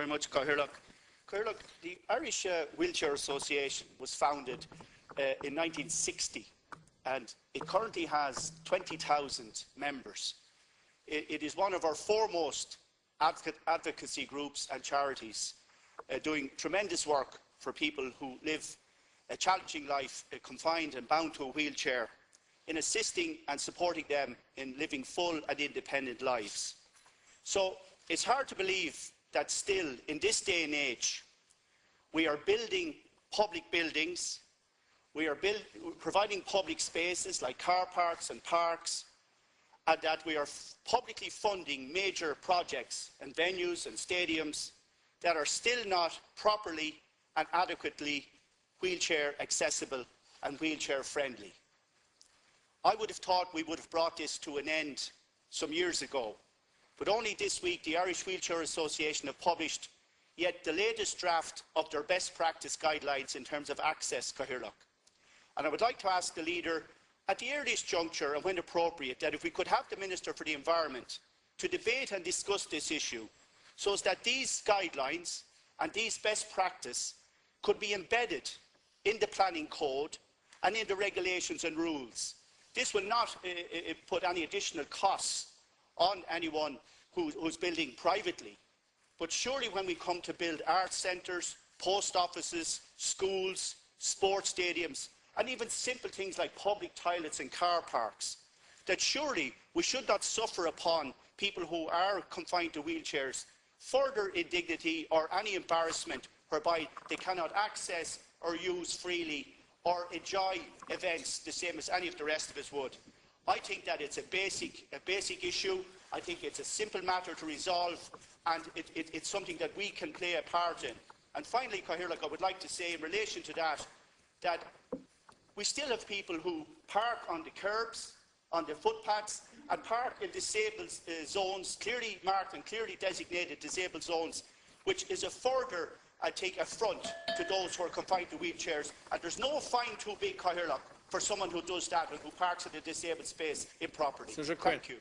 very much, Cathaoirleach. Cathaoirleach, the Irish Wheelchair Association was founded in 1960, and it currently has 20,000 members. It is one of our foremost advocacy groups and charities, doing tremendous work for people who live a challenging life, confined and bound to a wheelchair, in assisting and supporting them in living full and independent lives. So it's hard to believe that still, in this day and age, we are building public buildings, we are providing public spaces like car parks and parks, and that we are publicly funding major projects and venues and stadiums that are still not properly and adequately wheelchair accessible and wheelchair friendly. I would have thought we would have brought this to an end some years ago, but only this week the Irish Wheelchair Association have published yet the latest draft of their best practice guidelines in terms of access, Cathaoirleach. And I would like to ask the leader, at the earliest juncture and when appropriate, that if we could have the Minister for the Environment to debate and discuss this issue, so as that these guidelines and these best practice could be embedded in the planning code and in the regulations and rules. This will not put any additional costs on anyone who's building privately. But surely when we come to build arts centres, post offices, schools, sports stadiums, and even simple things like public toilets and car parks, that surely we should not suffer upon people who are confined to wheelchairs further indignity or any embarrassment whereby they cannot access or use freely or enjoy events the same as any of the rest of us would. I think that it's a basic issue. I think it's a simple matter to resolve, and it's something that we can play a part in. And finally, Cathaoirleach, I would like to say in relation to that, that we still have people who park on the curbs, on the footpaths, and park in disabled zones, clearly marked and clearly designated disabled zones, which is a further, I take, affront to those who are confined to wheelchairs. And there's no fine too big, Cathaoirleach, for someone who does that and who parks in a disabled space improperly. Thank you.